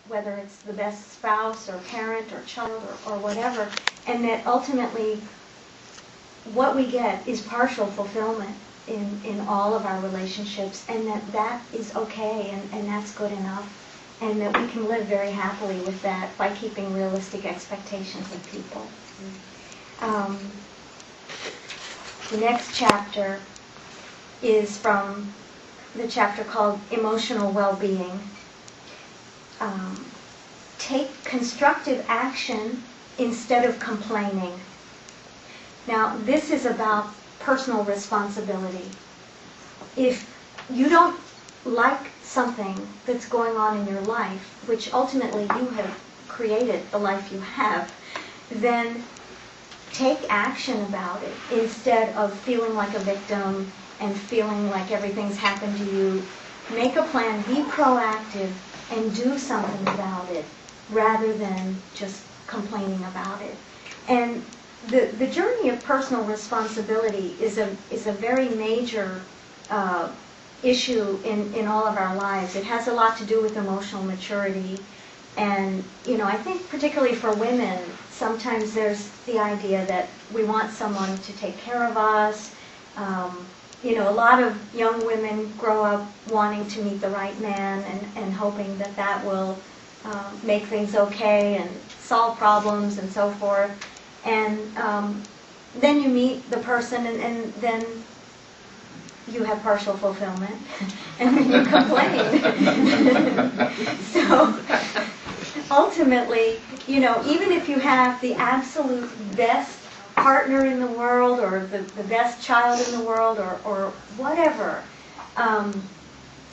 whether it's the best spouse or parent or child or whatever, and that ultimately what we get is partial fulfillment in all of our relationships, and that is okay, and that's good enough, and that we can live very happily with that by keeping realistic expectations of people. The next chapter is from the chapter called Emotional Well-Being. Take constructive action instead of complaining. Now, this is about personal responsibility. If you don't like something that's going on in your life, which ultimately you have created the life you have, then take action about it instead of feeling like a victim and feeling like everything's happened to you. Make a plan, be proactive, and do something about it rather than just complaining about it. And the journey of personal responsibility is a very major issue in all of our lives. It has a lot to do with emotional maturity. And, I think particularly for women, sometimes there's the idea that we want someone to take care of us. A lot of young women grow up wanting to meet the right man and hoping that will make things okay and solve problems and so forth. And then you meet the person and then you have partial fulfillment and then you complain. So ultimately, even if you have the absolute best partner in the world or the best child in the world or whatever,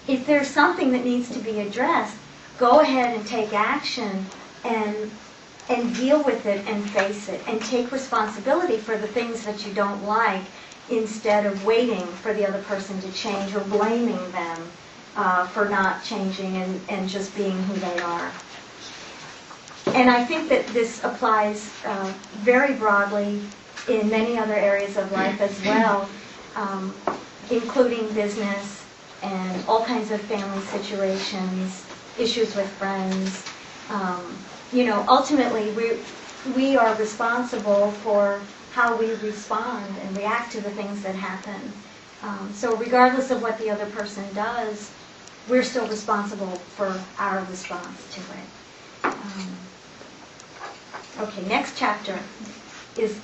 if there's something that needs to be addressed, go ahead and take action and deal with it and face it and take responsibility for the things that you don't like instead of waiting for the other person to change or blaming them for not changing and just being who they are. And I think that this applies very broadly in many other areas of life as well, including business and all kinds of family situations, issues with friends. Ultimately, we are responsible for how we respond and react to the things that happen. So regardless of what the other person does, we're still responsible for our response to it. Okay, next chapter is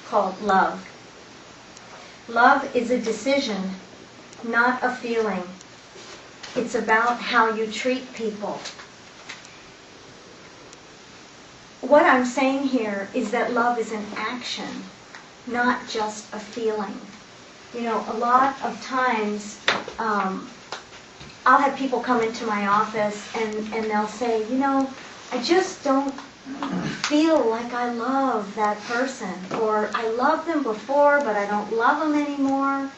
called Love. Love is a decision, not a feeling. It's about how you treat people. What I'm saying here is that love is an action, not just a feeling. A lot of times I'll have people come into my office and they'll say, I just don't feel like I love that person, or I loved them before but I don't love them anymore.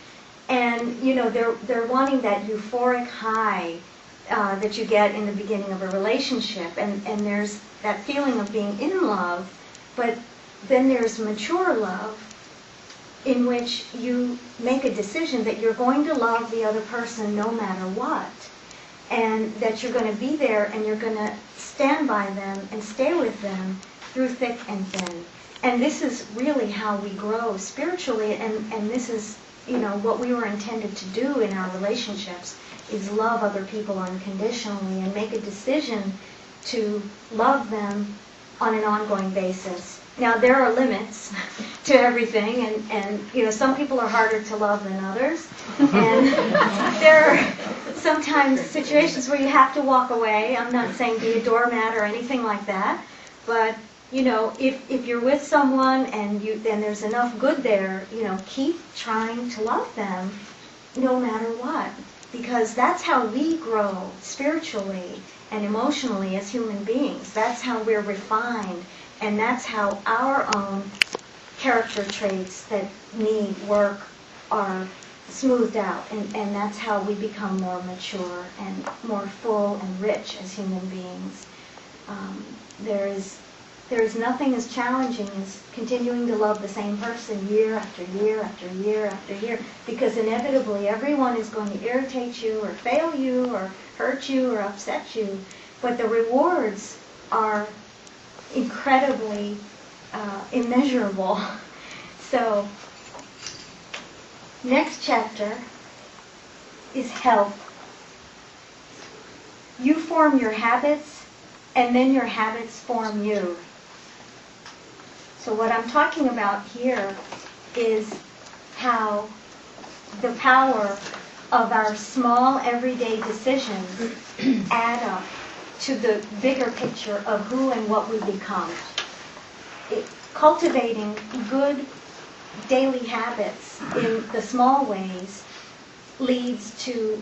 And they're wanting that euphoric high that you get in the beginning of a relationship, and there's that feeling of being in love, but then there's mature love in which you make a decision that you're going to love the other person no matter what, and that you're going to be there and you're going to stand by them and stay with them through thick and thin. And this is really how we grow spiritually, and this is what we were intended to do in our relationships, is love other people unconditionally and make a decision to love them on an ongoing basis. Now, there are limits to everything, and some people are harder to love than others, and there are sometimes situations where you have to walk away. I'm not saying be a doormat or anything like that, but if you're with someone and there's enough good there, keep trying to love them no matter what, because that's how we grow spiritually and emotionally as human beings. That's how we're refined, and that's how our own character traits that need work are smoothed out, and that's how we become more mature and more full and rich as human beings. There is there is nothing as challenging as continuing to love the same person year after year after year after year, because inevitably everyone is going to irritate you or fail you or hurt you or upset you, but the rewards are incredibly immeasurable. So, next chapter is health. You form your habits, and then your habits form you. So what I'm talking about here is how the power of our small everyday decisions add up to the bigger picture of who and what we become. Cultivating good daily habits in the small ways leads to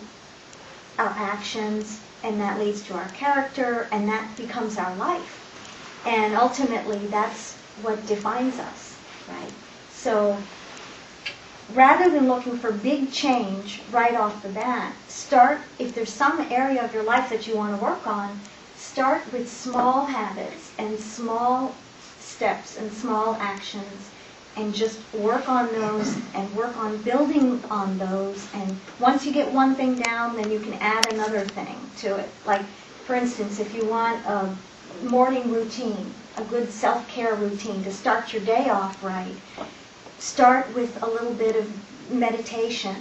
our actions, and that leads to our character, and that becomes our life. And ultimately, that's what defines us, right? So rather than looking for big change right off the bat, start, if there's some area of your life that you want to work on, start with small habits and small steps and small actions, and just work on those and work on building on those. And once you get one thing down, then you can add another thing to it. Like, for instance, if you want a morning routine, a good self-care routine to start your day off right, start with a little bit of meditation.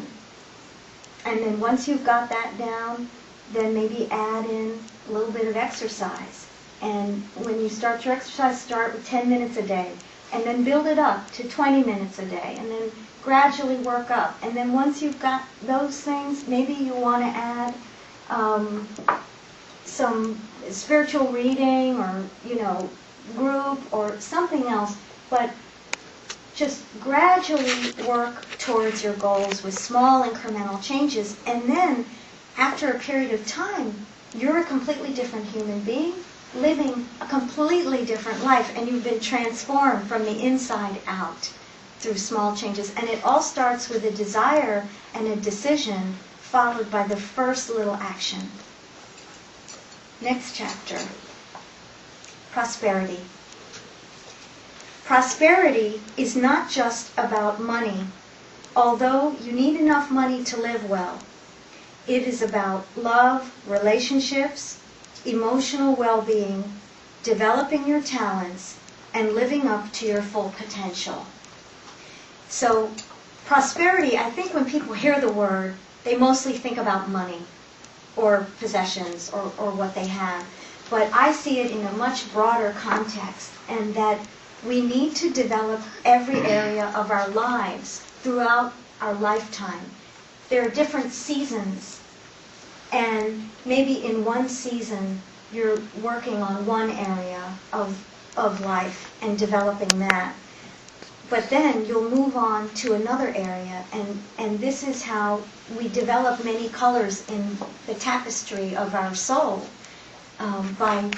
And then once you've got that down, then maybe add in a little bit of exercise. And when you start your exercise, start with 10 minutes a day. And then build it up to 20 minutes a day. And then gradually work up. And then once you've got those things, maybe you want to add some spiritual reading or, group or something else. But just gradually work towards your goals with small incremental changes. And then, after a period of time, you're a completely different human being, living a completely different life, and you've been transformed from the inside out through small changes. And it all starts with a desire and a decision, followed by the first little action. Next chapter, prosperity. Prosperity is not just about money, although you need enough money to live well. It is about love, relationships, emotional well-being, developing your talents, and living up to your full potential. So, prosperity, I think when people hear the word, they mostly think about money or possessions or what they have. But I see it in a much broader context, and that we need to develop every area of our lives throughout our lifetime. There are different seasons, and maybe in one season you're working on one area of life and developing that. But then you'll move on to another area, and this is how we develop many colors in the tapestry of our soul, by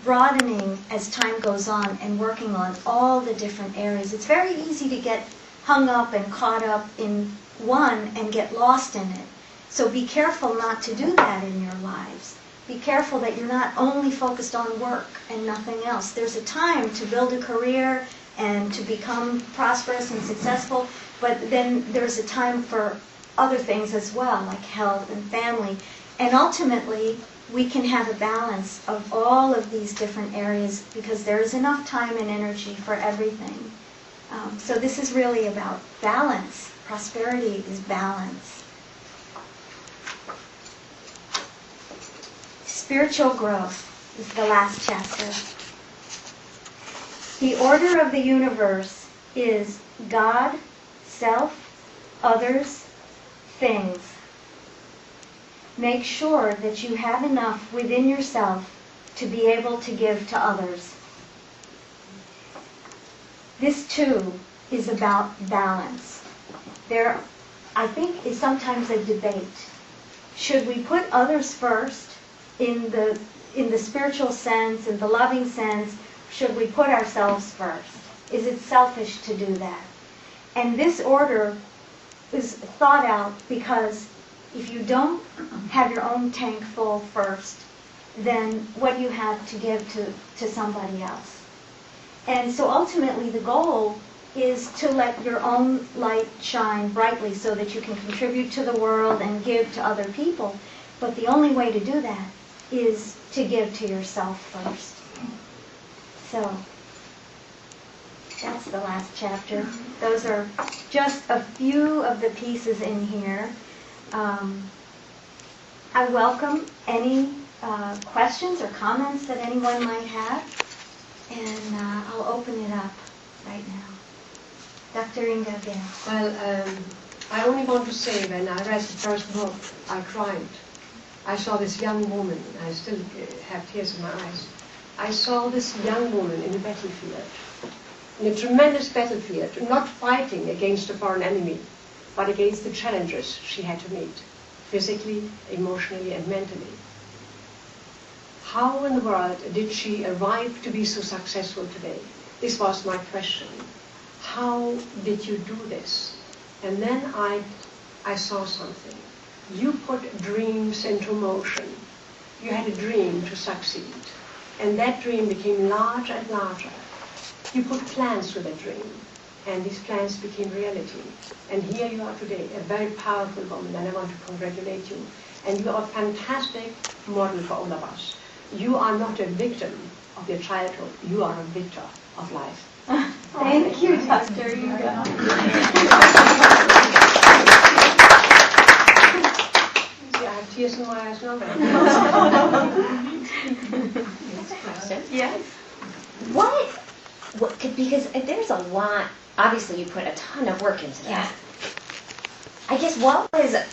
broadening as time goes on and working on all the different areas. It's very easy to get hung up and caught up in one and get lost in it. So be careful not to do that in your lives. Be careful that you're not only focused on work and nothing else. There's a time to build a career and to become prosperous and successful, but then there's a time for other things as well, like health and family. And ultimately, we can have a balance of all of these different areas, because there is enough time and energy for everything. So this is really about balance. Prosperity is balance. Spiritual growth is the last chapter. The order of the universe is God, self, others, things. Make sure that you have enough within yourself to be able to give to others. This too is about balance. There, I think, is sometimes a debate. Should we put others first in the spiritual sense, in the loving sense? Should we put ourselves first? Is it selfish to do that? And this order is thought out because if you don't have your own tank full first, than what you have to give to somebody else. And so ultimately the goal is to let your own light shine brightly so that you can contribute to the world and give to other people. But the only way to do that is to give to yourself first. So that's the last chapter. Those are just a few of the pieces in here. I welcome any questions or comments that anyone might have, and I'll open it up right now. Dr. Inga, again. Well, I only want to say, when I read the first book, I cried. I saw this young woman. I still have tears in my eyes. I saw this young woman in a battlefield, in a tremendous battlefield, not fighting against a foreign enemy, but against the challenges she had to meet, physically, emotionally, and mentally. How in the world did she arrive to be so successful today? This was my question. How did you do this? And then I saw something. You put dreams into motion. You had a dream to succeed. And that dream became larger and larger. You put plans to that dream. And these plans became reality. And here you are today, a very powerful woman, and I want to congratulate you. And you are a fantastic model for all of us. You are not a victim of your childhood. You are a victor of life. Thank you, Dr. Inga. See, I have tears in my eyes now. Question. Yes. What because there's a lot, obviously you put a ton of work into that. Yeah. I guess what was a